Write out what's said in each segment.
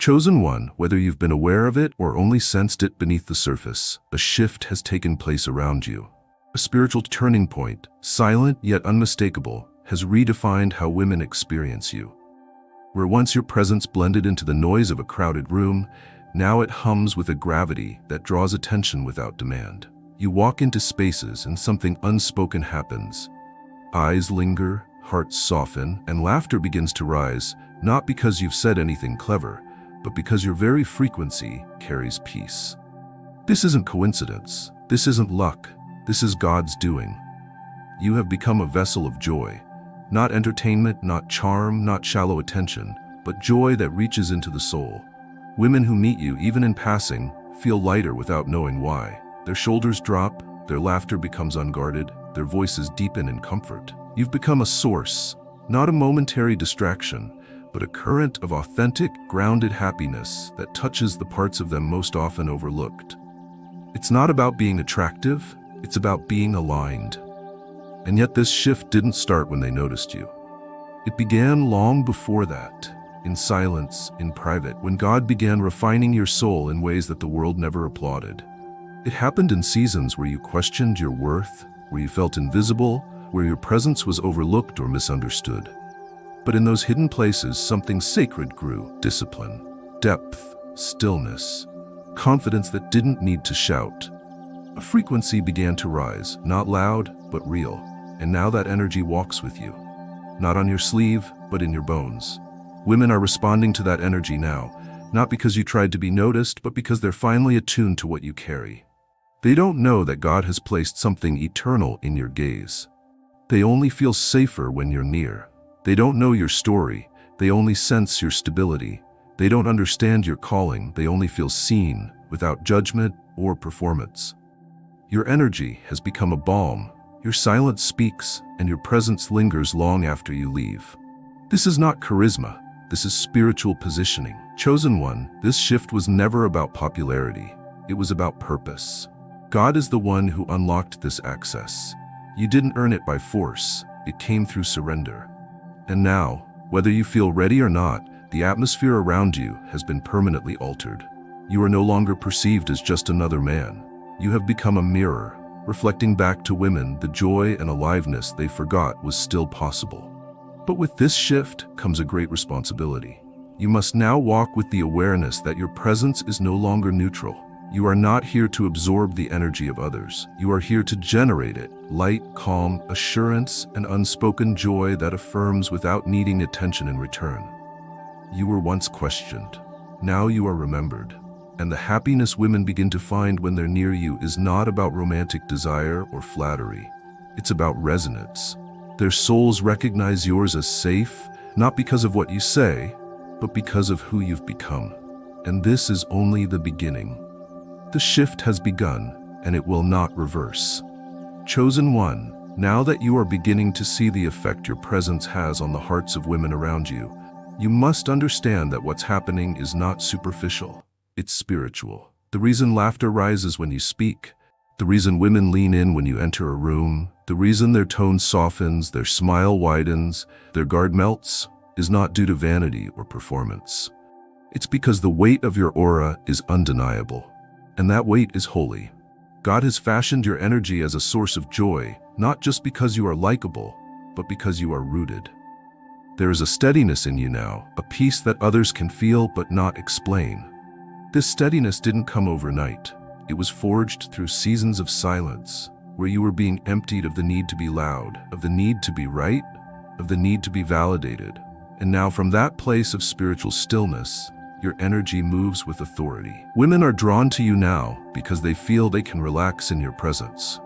Chosen one, whether you've been aware of it or only sensed it beneath the surface, a shift has taken place around you. A spiritual turning point, silent yet unmistakable, has redefined how women experience you. Where once your presence blended into the noise of a crowded room, now it hums with a gravity that draws attention without demand. You walk into spaces and something unspoken happens. Eyes linger, hearts soften, and laughter begins to rise, not because you've said anything clever, but because your very frequency carries peace. This isn't coincidence. This isn't luck. This is God's doing. You have become a vessel of joy. Not entertainment, not charm, not shallow attention, but joy that reaches into the soul. Women who meet you, even in passing, feel lighter without knowing why. Their shoulders drop, their laughter becomes unguarded, their voices deepen in comfort. You've become a source, not a momentary distraction, but a current of authentic, grounded happiness that touches the parts of them most often overlooked. It's not about being attractive, it's about being aligned. And yet this shift didn't start when they noticed you. It began long before that, in silence, in private, when God began refining your soul in ways that the world never applauded. It happened in seasons where you questioned your worth, where you felt invisible, where your presence was overlooked or misunderstood. But in those hidden places, something sacred grew: discipline, depth, stillness, confidence that didn't need to shout. A frequency began to rise, not loud, but real. And now that energy walks with you, not on your sleeve, but in your bones. Women are responding to that energy now, not because you tried to be noticed, but because they're finally attuned to what you carry. They don't know that God has placed something eternal in your gaze. They only feel safer when you're near. They don't know your story, they only sense your stability. They don't understand your calling, they only feel seen, without judgment or performance. Your energy has become a balm, your silence speaks, and your presence lingers long after you leave. This is not charisma, this is spiritual positioning. Chosen one, this shift was never about popularity, it was about purpose. God is the one who unlocked this access. You didn't earn it by force, it came through surrender. And now, whether you feel ready or not, the atmosphere around you has been permanently altered. You are no longer perceived as just another man. You have become a mirror, reflecting back to women the joy and aliveness they forgot was still possible. But with this shift comes a great responsibility. You must now walk with the awareness that your presence is no longer neutral. You are not here to absorb the energy of others. You are here to generate it: light, calm, assurance, and unspoken joy that affirms without needing attention in return. You were once questioned. Now you are remembered. And the happiness women begin to find when they're near you is not about romantic desire or flattery. It's about resonance. Their souls recognize yours as safe, not because of what you say, but because of who you've become. And this is only the beginning. The shift has begun, and it will not reverse. Chosen one, now that you are beginning to see the effect your presence has on the hearts of women around you, you must understand that what's happening is not superficial. It's spiritual. The reason laughter rises when you speak, the reason women lean in when you enter a room, the reason their tone softens, their smile widens, their guard melts, is not due to vanity or performance. It's because the weight of your aura is undeniable. And that weight is holy. God has fashioned your energy as a source of joy, not just because you are likable, but because you are rooted. There is a steadiness in you now, a peace that others can feel but not explain. This steadiness didn't come overnight. It was forged through seasons of silence, where you were being emptied of the need to be loud, of the need to be right, of the need to be validated. And now from that place of spiritual stillness, your energy moves with authority. Women are drawn to you now because they feel they can relax in your presence.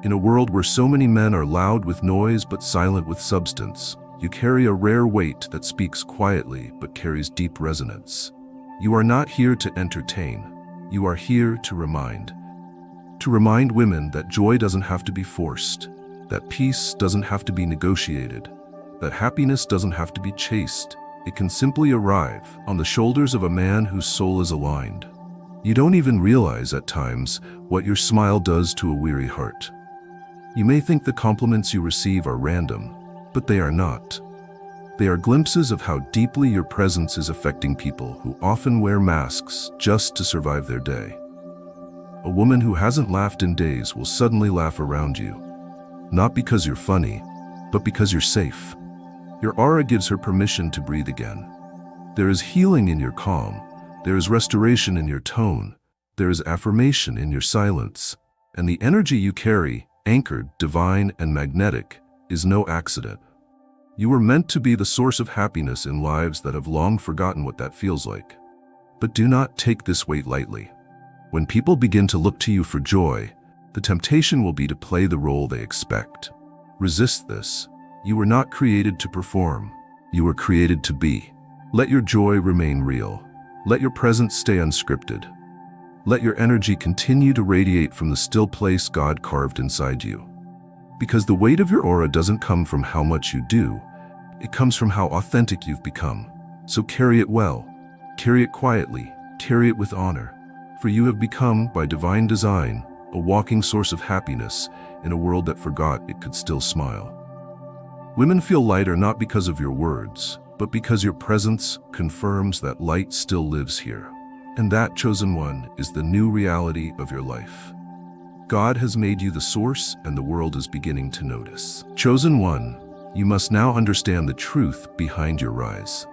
In a world where so many men are loud with noise but silent with substance, you carry a rare weight that speaks quietly but carries deep resonance. You are not here to entertain. You are here to remind. To remind women that joy doesn't have to be forced, that peace doesn't have to be negotiated, that happiness doesn't have to be chased. It can simply arrive on the shoulders of a man whose soul is aligned. You don't even realize at times what your smile does to a weary heart. You may think the compliments you receive are random, but they are not. They are glimpses of how deeply your presence is affecting people who often wear masks just to survive their day. A woman who hasn't laughed in days will suddenly laugh around you, not because you're funny, but because you're safe. Your aura gives her permission to breathe again. There is healing in your calm. There is restoration in your tone. There is affirmation in your silence. And the energy you carry, anchored, divine, and magnetic, is no accident. You were meant to be the source of happiness in lives that have long forgotten what that feels like. But do not take this weight lightly. When people begin to look to you for joy, the temptation will be to play the role they expect. Resist this. You were not created to perform. You were created to be. Let your joy remain real. Let your presence stay unscripted. Let your energy continue to radiate from the still place God carved inside you. Because the weight of your aura doesn't come from how much you do, it comes from how authentic you've become. So carry it well. Carry it quietly. Carry it with honor. For you have become, by divine design, a walking source of happiness in a world that forgot it could still smile. Women feel lighter not because of your words, but because your presence confirms that light still lives here. And that, chosen one, is the new reality of your life. God has made you the source, and the world is beginning to notice. Chosen one, you must now understand the truth behind your rise.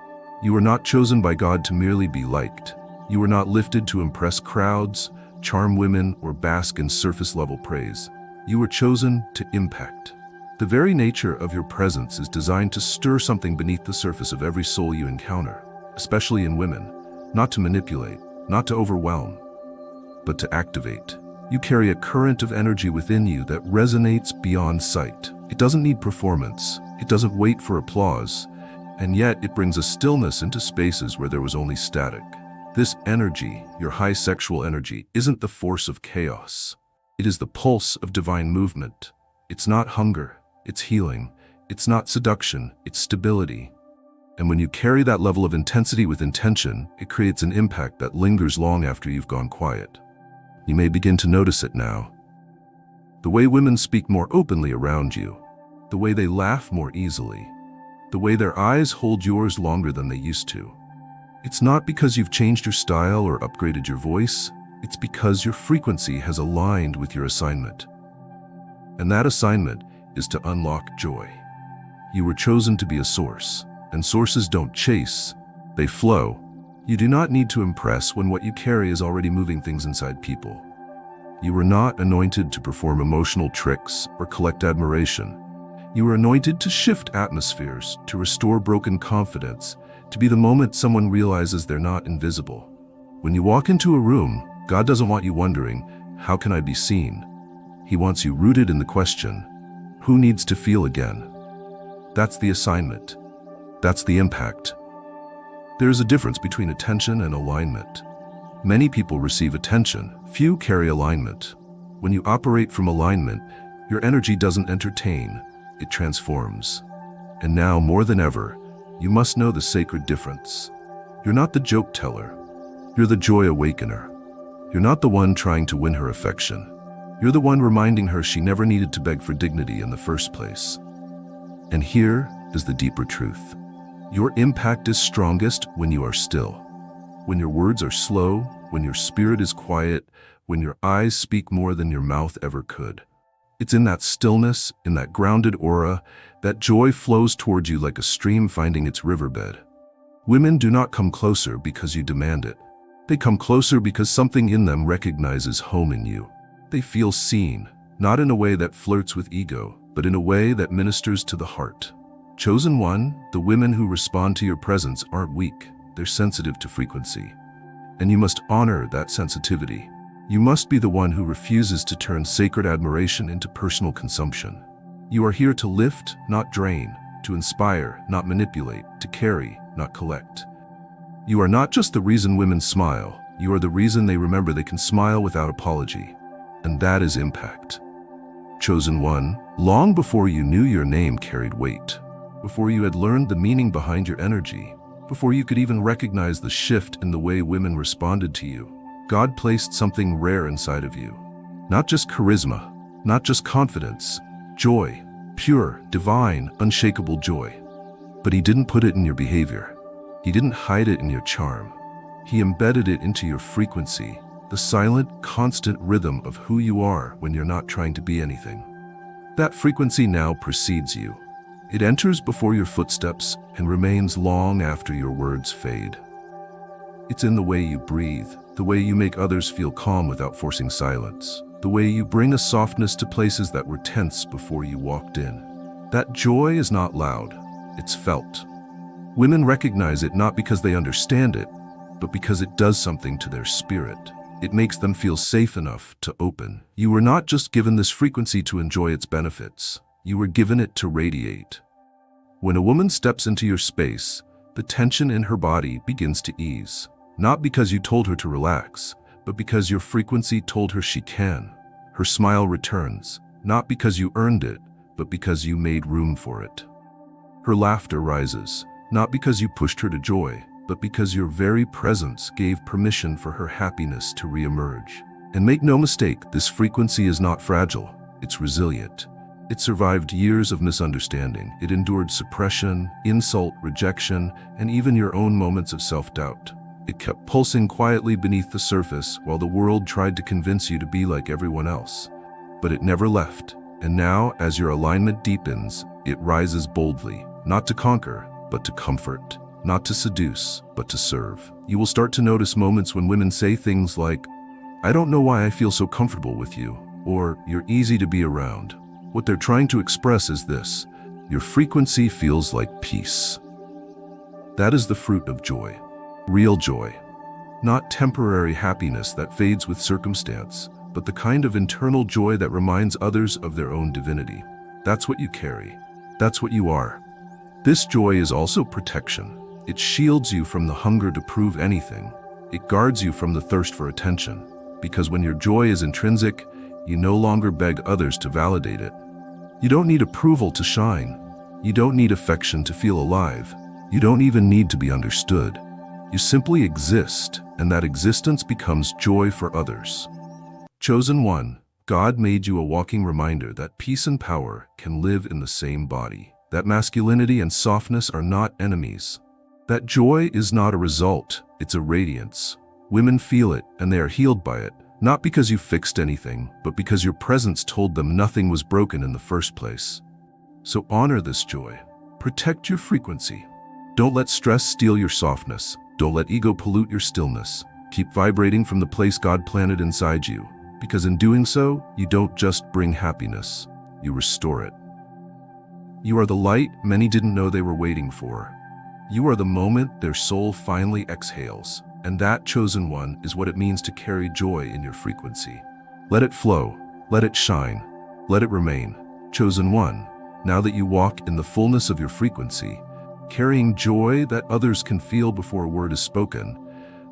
You are not chosen by God to merely be liked. You are not lifted to impress crowds, charm women, or bask in surface-level praise. You were chosen to impact. The very nature of your presence is designed to stir something beneath the surface of every soul you encounter, especially in women, not to manipulate, not to overwhelm, but to activate. You carry a current of energy within you that resonates beyond sight. It doesn't need performance. It doesn't wait for applause. And yet it brings a stillness into spaces where there was only static. This energy, your high sexual energy, isn't the force of chaos. It is the pulse of divine movement. It's not hunger. It's healing. It's not seduction. It's stability. And when you carry that level of intensity with intention, it creates an impact that lingers long after you've gone quiet. You may begin to notice it now. The way women speak more openly around you, the way they laugh more easily, the way their eyes hold yours longer than they used to. It's not because you've changed your style or upgraded your voice. It's because your frequency has aligned with your assignment. And that assignment is to unlock joy. You were chosen to be a source, and sources don't chase, they flow. You do not need to impress when what you carry is already moving things inside people. You were not anointed to perform emotional tricks or collect admiration. You were anointed to shift atmospheres, to restore broken confidence, to be the moment someone realizes they're not invisible. When you walk into a room, God doesn't want you wondering, how can I be seen? He wants you rooted in the question, who needs to feel again? That's the assignment. That's the impact. There is a difference between attention and alignment. Many people receive attention, few carry alignment. When you operate from alignment, your energy doesn't entertain, it transforms. And now, more than ever, you must know the sacred difference. You're not the joke teller. You're the joy awakener. You're not the one trying to win her affection. You're the one reminding her she never needed to beg for dignity in the first place. And here is the deeper truth. Your impact is strongest when you are still. When your words are slow, when your spirit is quiet, when your eyes speak more than your mouth ever could. It's in that stillness, in that grounded aura, that joy flows towards you like a stream finding its riverbed. Women do not come closer because you demand it. They come closer because something in them recognizes home in you. They feel seen, not in a way that flirts with ego, but in a way that ministers to the heart. Chosen one, the women who respond to your presence aren't weak, they're sensitive to frequency. And you must honor that sensitivity. You must be the one who refuses to turn sacred admiration into personal consumption. You are here to lift, not drain, to inspire, not manipulate, to carry, not collect. You are not just the reason women smile, you are the reason they remember they can smile without apology. And that is impact. Chosen one, long before you knew your name carried weight, before you had learned the meaning behind your energy, before you could even recognize the shift in the way women responded to you, God placed something rare inside of you. Not just charisma, not just confidence, joy, pure, divine, unshakable joy. But he didn't put it in your behavior. He didn't hide it in your charm. He embedded it into your frequency, the silent, constant rhythm of who you are when you're not trying to be anything. That frequency now precedes you. It enters before your footsteps and remains long after your words fade. It's in the way you breathe, the way you make others feel calm without forcing silence, the way you bring a softness to places that were tense before you walked in. That joy is not loud, it's felt. Women recognize it not because they understand it, but because it does something to their spirit. It makes them feel safe enough to open. You were not just given this frequency to enjoy its benefits. You were given it to radiate. When a woman steps into your space, the tension in her body begins to ease. Not because you told her to relax, but because your frequency told her she can. Her smile returns, not because you earned it, but because you made room for it. Her laughter rises, not because you pushed her to joy, but because your very presence gave permission for her happiness to reemerge. And make no mistake, this frequency is not fragile, it's resilient. It survived years of misunderstanding. It endured suppression, insult, rejection, and even your own moments of self-doubt. It kept pulsing quietly beneath the surface while the world tried to convince you to be like everyone else. But it never left. And now, as your alignment deepens, it rises boldly, not to conquer, but to comfort. Not to seduce, but to serve. You will start to notice moments when women say things like, "I don't know why I feel so comfortable with you," or "You're easy to be around." What they're trying to express is this: your frequency feels like peace. That is the fruit of joy. Real joy. Not temporary happiness that fades with circumstance, but the kind of internal joy that reminds others of their own divinity. That's what you carry. That's what you are. This joy is also protection. It shields you from the hunger to prove anything. It guards you from the thirst for attention. Because when your joy is intrinsic, you no longer beg others to validate it. You don't need approval to shine. You don't need affection to feel alive. You don't even need to be understood. You simply exist, and that existence becomes joy for others. Chosen one, God made you a walking reminder that peace and power can live in the same body. That masculinity and softness are not enemies. That joy is not a result, it's a radiance. Women feel it, and they are healed by it, not because you fixed anything, but because your presence told them nothing was broken in the first place. So honor this joy. Protect your frequency. Don't let stress steal your softness. Don't let ego pollute your stillness. Keep vibrating from the place God planted inside you, because in doing so, you don't just bring happiness, you restore it. You are the light many didn't know they were waiting for. You are the moment their soul finally exhales, and that, chosen one, is what it means to carry joy in your frequency. Let it flow, let it shine, let it remain. Chosen one, now that you walk in the fullness of your frequency, carrying joy that others can feel before a word is spoken,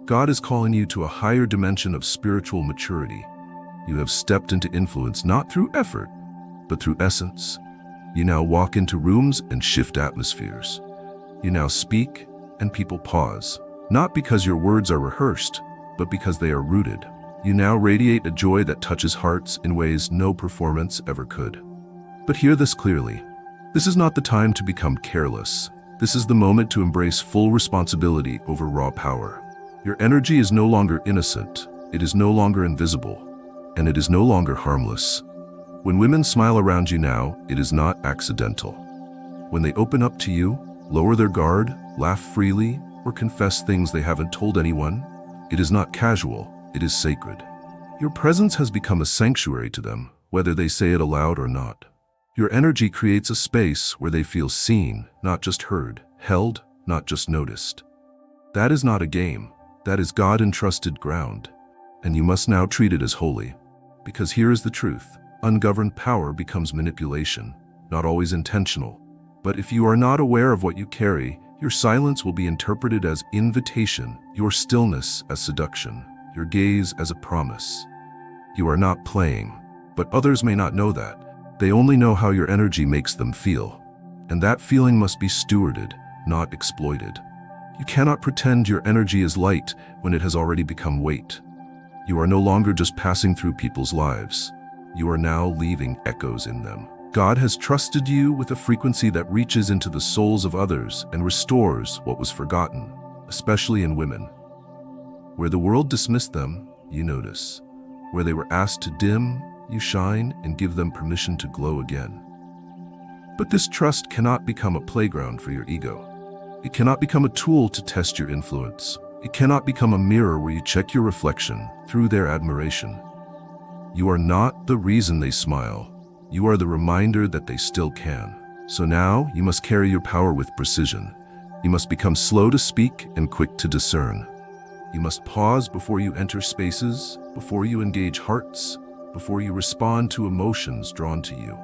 God is calling you to a higher dimension of spiritual maturity. You have stepped into influence not through effort, but through essence. You now walk into rooms and shift atmospheres. You now speak, and people pause. Not because your words are rehearsed, but because they are rooted. You now radiate a joy that touches hearts in ways no performance ever could. But hear this clearly. This is not the time to become careless. This is the moment to embrace full responsibility over raw power. Your energy is no longer innocent. It is no longer invisible. And it is no longer harmless. When women smile around you now, it is not accidental. When they open up to you, lower their guard, laugh freely, or confess things they haven't told anyone, it is not casual, it is sacred. Your presence has become a sanctuary to them, whether they say it aloud or not. Your energy creates a space where they feel seen, not just heard, held, not just noticed. That is not a game, that is God-entrusted ground, and you must now treat it as holy. Because here is the truth, ungoverned power becomes manipulation, not always intentional. But if you are not aware of what you carry, your silence will be interpreted as invitation, your stillness as seduction, your gaze as a promise. You are not playing, but others may not know that. They only know how your energy makes them feel. And that feeling must be stewarded, not exploited. You cannot pretend your energy is light when it has already become weight. You are no longer just passing through people's lives. You are now leaving echoes in them. God has trusted you with a frequency that reaches into the souls of others and restores what was forgotten, especially in women. Where the world dismissed them, you notice. Where they were asked to dim, you shine and give them permission to glow again. But this trust cannot become a playground for your ego. It cannot become a tool to test your influence. It cannot become a mirror where you check your reflection through their admiration. You are not the reason they smile. You are the reminder that they still can. So now you must carry your power with precision. You must become slow to speak and quick to discern. You must pause before you enter spaces, before you engage hearts, before you respond to emotions drawn to you.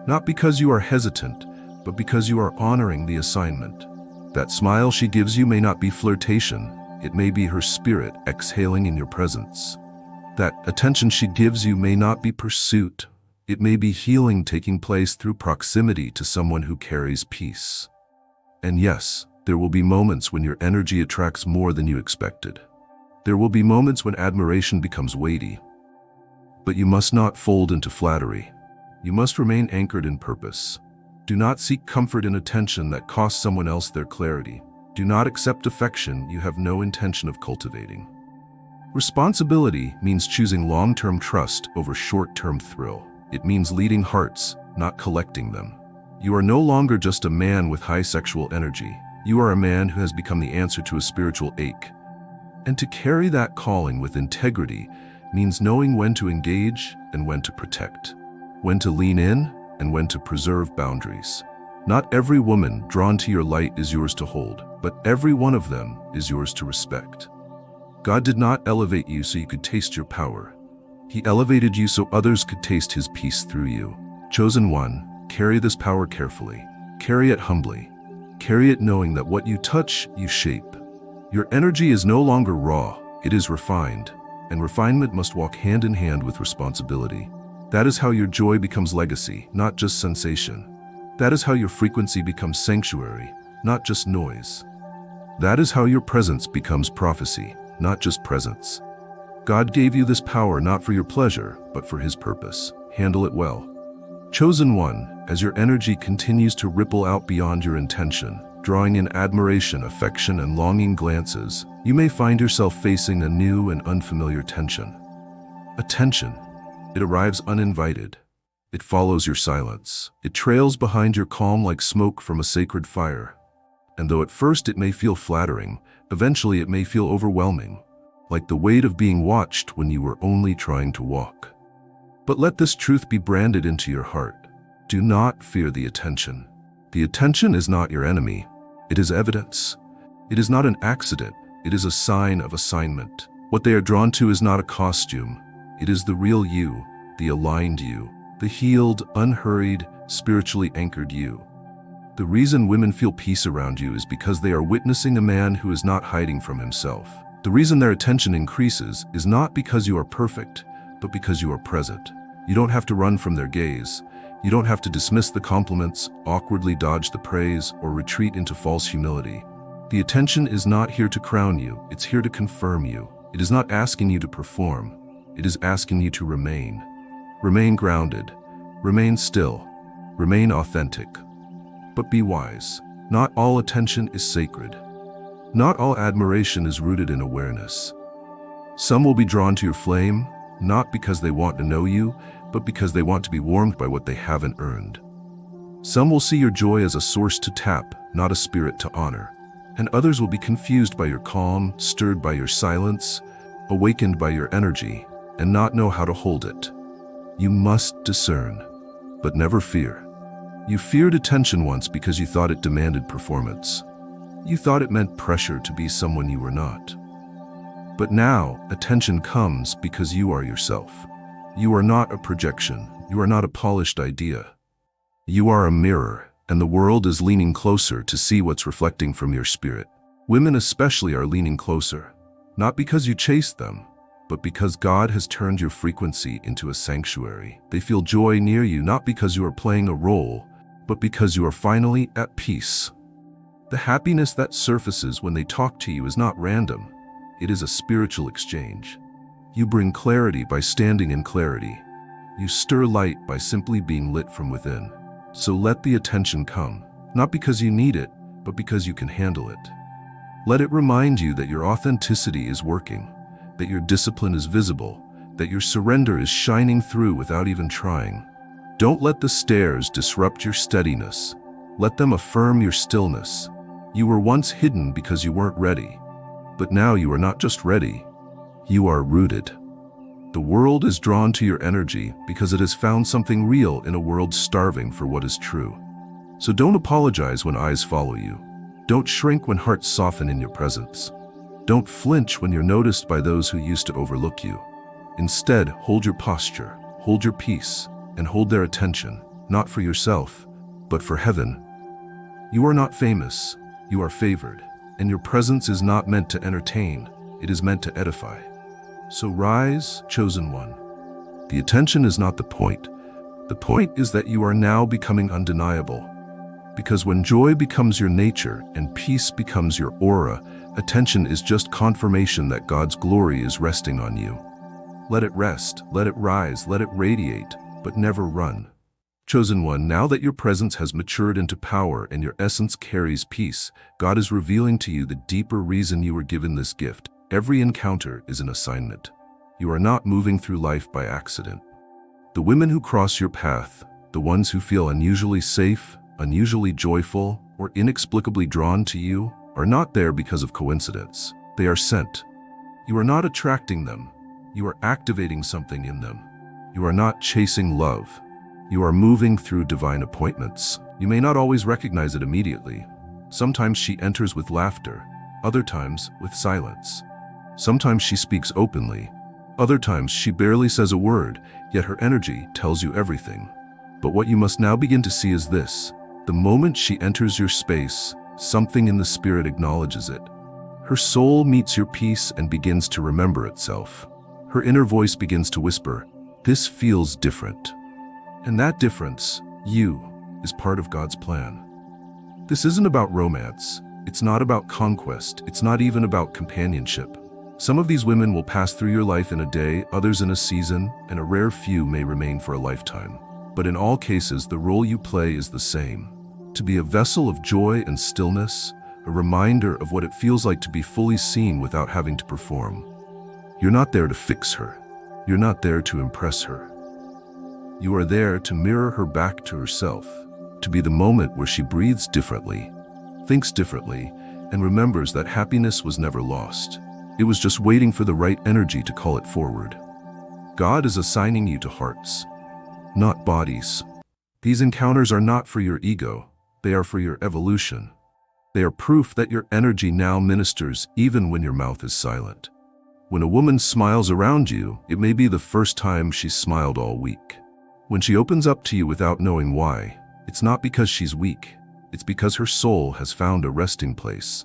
Not because you are hesitant, but because you are honoring the assignment. That smile she gives you may not be flirtation. It may be her spirit exhaling in your presence. That attention she gives you may not be pursuit. It may be healing taking place through proximity to someone who carries peace. And yes, there will be moments when your energy attracts more than you expected. There will be moments when admiration becomes weighty. But you must not fold into flattery. You must remain anchored in purpose. Do not seek comfort in attention that costs someone else their clarity. Do not accept affection you have no intention of cultivating. Responsibility means choosing long-term trust over short-term thrill. It means leading hearts, not collecting them. You are no longer just a man with high sexual energy. You are a man who has become the answer to a spiritual ache. And to carry that calling with integrity means knowing when to engage and when to protect, when to lean in and when to preserve boundaries. Not every woman drawn to your light is yours to hold, but every one of them is yours to respect. God did not elevate you so you could taste your power. He elevated you so others could taste his peace through you. Chosen one, carry this power carefully. Carry it humbly. Carry it knowing that what you touch, you shape. Your energy is no longer raw, it is refined, and refinement must walk hand in hand with responsibility. That is how your joy becomes legacy, not just sensation. That is how your frequency becomes sanctuary, not just noise. That is how your presence becomes prophecy, not just presence. God gave you this power not for your pleasure, but for his purpose. Handle it well. Chosen one, as your energy continues to ripple out beyond your intention, drawing in admiration, affection, and longing glances, you may find yourself facing a new and unfamiliar tension. A tension. It arrives uninvited. It follows your silence. It trails behind your calm like smoke from a sacred fire. And though at first it may feel flattering, eventually it may feel overwhelming, like the weight of being watched when you were only trying to walk. But let this truth be branded into your heart. Do not fear the attention. The attention is not your enemy. It is evidence. It is not an accident. It is a sign of assignment. What they are drawn to is not a costume. It is the real you, the aligned you, the healed, unhurried, spiritually anchored you. The reason women feel peace around you is because they are witnessing a man who is not hiding from himself. The reason their attention increases is not because you are perfect, but because you are present. You don't have to run from their gaze. You don't have to dismiss the compliments, awkwardly dodge the praise, or retreat into false humility. The attention is not here to crown you, it's here to confirm you. It is not asking you to perform, it is asking you to remain. Remain grounded, remain still, remain authentic. But be wise. Not all attention is sacred. Not all admiration is rooted in awareness. Some will be drawn to your flame, not because they want to know you, but because they want to be warmed by what they haven't earned. Some will see your joy as a source to tap, not a spirit to honor. And others will be confused by your calm, stirred by your silence, awakened by your energy, and not know how to hold it. You must discern, but never fear. You feared attention once because you thought it demanded performance. You thought it meant pressure to be someone you were not. But now, attention comes because you are yourself. You are not a projection. You are not a polished idea. You are a mirror, and the world is leaning closer to see what's reflecting from your spirit. Women especially are leaning closer, not because you chased them, but because God has turned your frequency into a sanctuary. They feel joy near you not because you are playing a role, but because you are finally at peace. The happiness that surfaces when they talk to you is not random. It is a spiritual exchange. You bring clarity by standing in clarity. You stir light by simply being lit from within. So let the attention come, not because you need it, but because you can handle it. Let it remind you that your authenticity is working, that your discipline is visible, that your surrender is shining through without even trying. Don't let the stares disrupt your steadiness. Let them affirm your stillness. You were once hidden because you weren't ready, but now you are not just ready, you are rooted. The world is drawn to your energy because it has found something real in a world starving for what is true. So don't apologize when eyes follow you. Don't shrink when hearts soften in your presence. Don't flinch when you're noticed by those who used to overlook you. Instead, hold your posture, hold your peace, and hold their attention, not for yourself, but for heaven. You are not famous, you are favored, and your presence is not meant to entertain, it is meant to edify. So rise, chosen one. The attention is not the point. The point is that you are now becoming undeniable. Because when joy becomes your nature and peace becomes your aura, attention is just confirmation that God's glory is resting on you. Let it rest, let it rise, let it radiate, but never run. Chosen one, now that your presence has matured into power and your essence carries peace, God is revealing to you the deeper reason you were given this gift. Every encounter is an assignment. You are not moving through life by accident. The women who cross your path, the ones who feel unusually safe, unusually joyful, or inexplicably drawn to you, are not there because of coincidence. They are sent. You are not attracting them. You are activating something in them. You are not chasing love. You are moving through divine appointments. You may not always recognize it immediately. Sometimes she enters with laughter, other times with silence. Sometimes she speaks openly, other times she barely says a word, yet her energy tells you everything. But what you must now begin to see is this: the moment she enters your space, something in the spirit acknowledges it. Her soul meets your peace and begins to remember itself. Her inner voice begins to whisper, "This feels different." And that difference, you, is part of God's plan. This isn't about romance. It's not about conquest. It's not even about companionship. Some of these women will pass through your life in a day, others in a season, and a rare few may remain for a lifetime. But in all cases, the role you play is the same: to be a vessel of joy and stillness, a reminder of what it feels like to be fully seen without having to perform. You're not there to fix her. You're not there to impress her. You are there to mirror her back to herself, to be the moment where she breathes differently, thinks differently, and remembers that happiness was never lost. It was just waiting for the right energy to call it forward. God is assigning you to hearts, not bodies. These encounters are not for your ego, they are for your evolution. They are proof that your energy now ministers even when your mouth is silent. When a woman smiles around you, it may be the first time she's smiled all week. When she opens up to you without knowing why, it's not because she's weak, it's because her soul has found a resting place.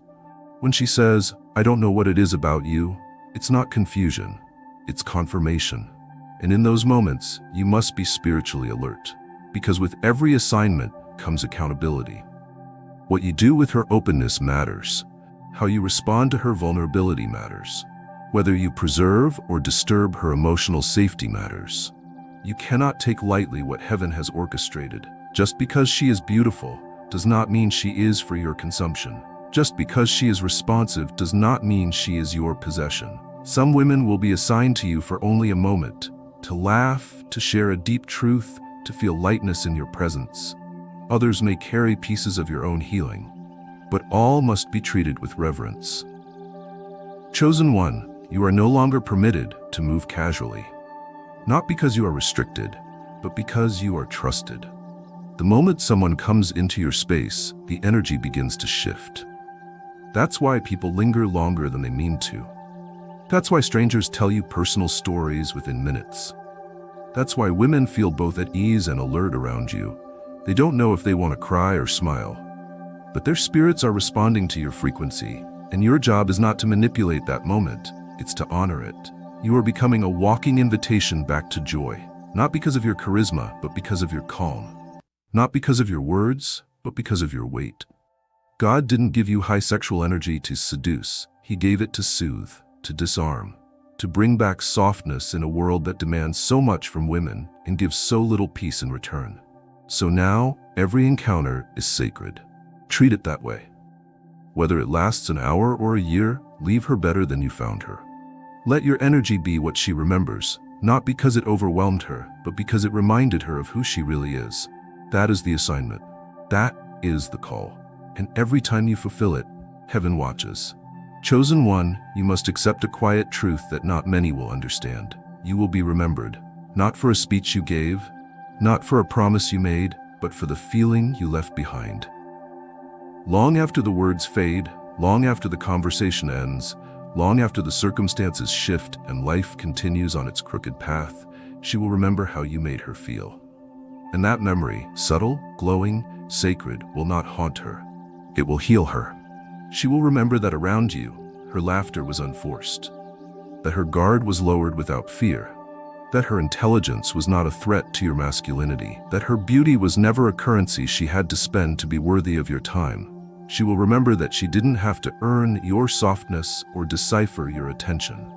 When she says, "I don't know what it is about you," it's not confusion, it's confirmation. And in those moments, you must be spiritually alert, because with every assignment comes accountability. What you do with her openness matters. How you respond to her vulnerability matters. Whether you preserve or disturb her emotional safety matters. You cannot take lightly what heaven has orchestrated. Just because she is beautiful does not mean she is for your consumption. Just because she is responsive does not mean she is your possession. Some women will be assigned to you for only a moment, to laugh, to share a deep truth, to feel lightness in your presence. Others may carry pieces of your own healing, but all must be treated with reverence. Chosen one, you are no longer permitted to move casually. Not because you are restricted, but because you are trusted. The moment someone comes into your space, the energy begins to shift. That's why people linger longer than they mean to. That's why strangers tell you personal stories within minutes. That's why women feel both at ease and alert around you. They don't know if they want to cry or smile, but their spirits are responding to your frequency, and your job is not to manipulate that moment, it's to honor it. You are becoming a walking invitation back to joy, not because of your charisma, but because of your calm. Not because of your words, but because of your weight. God didn't give you high sexual energy to seduce. He gave it to soothe, to disarm, to bring back softness in a world that demands so much from women and gives so little peace in return. So now, every encounter is sacred. Treat it that way. Whether it lasts an hour or a year, leave her better than you found her. Let your energy be what she remembers, not because it overwhelmed her, but because it reminded her of who she really is. That is the assignment. That is the call. And every time you fulfill it, heaven watches. Chosen one, you must accept a quiet truth that not many will understand. You will be remembered, not for a speech you gave, not for a promise you made, but for the feeling you left behind. Long after the words fade, long after the conversation ends, long after the circumstances shift and life continues on its crooked path, she will remember how you made her feel. And that memory, subtle, glowing, sacred, will not haunt her. It will heal her. She will remember that around you, her laughter was unforced, that her guard was lowered without fear, that her intelligence was not a threat to your masculinity, that her beauty was never a currency she had to spend to be worthy of your time. She will remember that she didn't have to earn your softness or decipher your attention.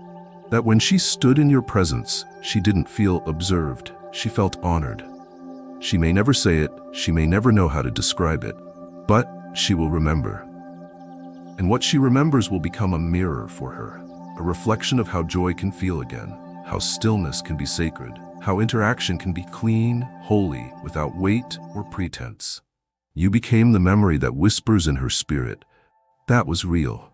That when she stood in your presence, she didn't feel observed, she felt honored. She may never say it, she may never know how to describe it, but she will remember. And what she remembers will become a mirror for her, a reflection of how joy can feel again, how stillness can be sacred, how interaction can be clean, holy, without weight or pretense. You became the memory that whispers in her spirit. That was real.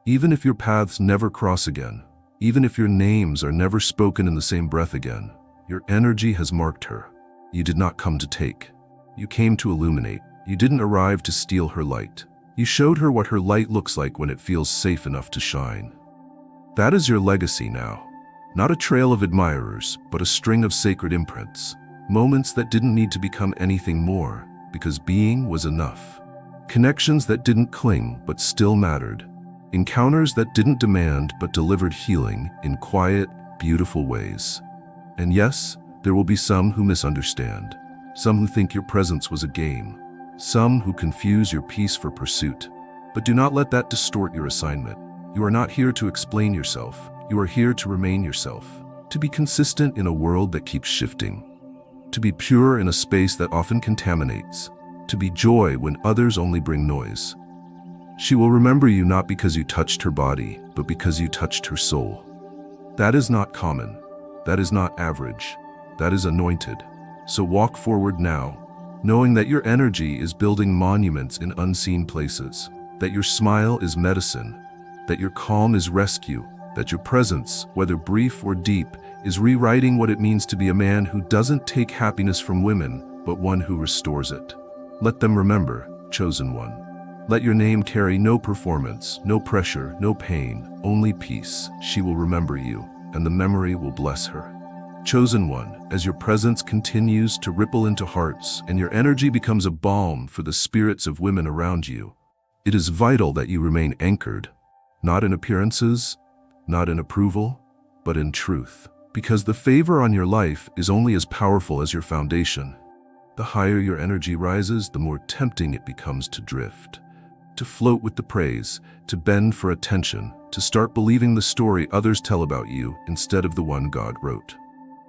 Even if your paths never cross again, even if your names are never spoken in the same breath again, your energy has marked her. You did not come to take. You came to illuminate. You didn't arrive to steal her light. You showed her what her light looks like when it feels safe enough to shine. That is your legacy now. Not a trail of admirers, but a string of sacred imprints. Moments that didn't need to become anything more, because being was enough. Connections that didn't cling, but still mattered. Encounters that didn't demand, but delivered healing in quiet, beautiful ways. And yes, there will be some who misunderstand. Some who think your presence was a game. Some who confuse your peace for pursuit. But do not let that distort your assignment. You are not here to explain yourself. You are here to remain yourself. To be consistent in a world that keeps shifting. To be pure in a space that often contaminates. To be joy when others only bring noise. She will remember you not because you touched her body, but because you touched her soul. That is not common. That is not average. That is anointed. So walk forward now, knowing that your energy is building monuments in unseen places, that your smile is medicine, that your calm is rescue, that your presence, whether brief or deep, is rewriting what it means to be a man who doesn't take happiness from women, but one who restores it. Let them remember, chosen one. Let your name carry no performance, no pressure, no pain, only peace. She will remember you, and the memory will bless her. Chosen one, as your presence continues to ripple into hearts and your energy becomes a balm for the spirits of women around you, it is vital that you remain anchored, not in appearances, not in approval, but in truth. Because the favor on your life is only as powerful as your foundation. The higher your energy rises, the more tempting it becomes to drift, to float with the praise, to bend for attention, to start believing the story others tell about you instead of the one God wrote.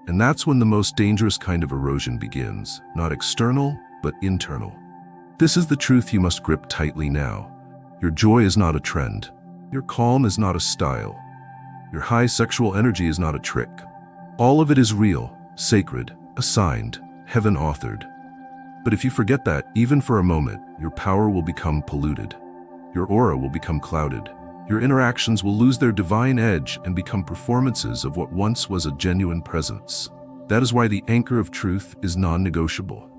And that's when the most dangerous kind of erosion begins, not external, but internal. This is the truth you must grip tightly now. Your joy is not a trend. Your calm is not a style. Your high sexual energy is not a trick. All of it is real, sacred, assigned, heaven-authored. But if you forget that, even for a moment, your power will become polluted. Your aura will become clouded. Your interactions will lose their divine edge and become performances of what once was a genuine presence. That is why the anchor of truth is non-negotiable.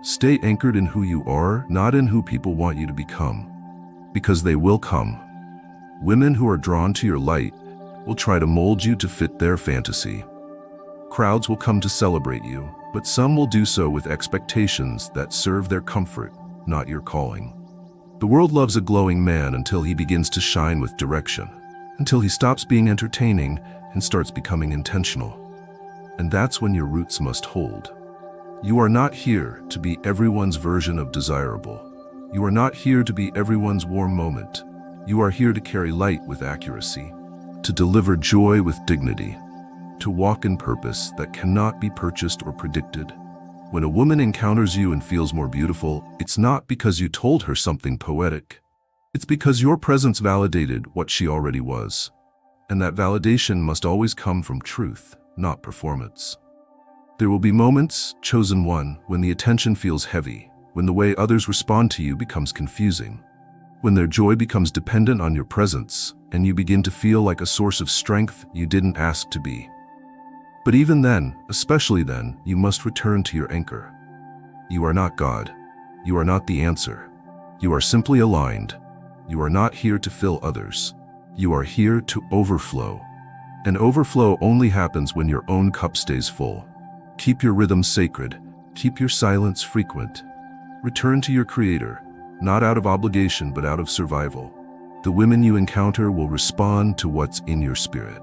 Stay anchored in who you are, not in who people want you to become. Because they will come. Women who are drawn to your light will try to mold you to fit their fantasy. Crowds will come to celebrate you, but some will do so with expectations that serve their comfort, not your calling. The world loves a glowing man until he begins to shine with direction, until he stops being entertaining and starts becoming intentional. And that's when your roots must hold. You are not here to be everyone's version of desirable. You are not here to be everyone's warm moment. You are here to carry light with accuracy. to deliver joy with dignity, to walk in purpose that cannot be purchased or predicted. When a woman encounters you and feels more beautiful, it's not because you told her something poetic. It's because your presence validated what she already was. And that validation must always come from truth, not performance. There will be moments, chosen one, when the attention feels heavy, when the way others respond to you becomes confusing, when their joy becomes dependent on your presence, and you begin to feel like a source of strength you didn't ask to be. But even then, especially then, you must return to your anchor. You are not God. You are not the answer. You are simply aligned. You are not here to fill others. You are here to overflow. And overflow only happens when your own cup stays full. Keep your rhythm sacred. Keep your silence frequent. Return to your Creator, not out of obligation but out of survival. The women you encounter will respond to what's in your spirit.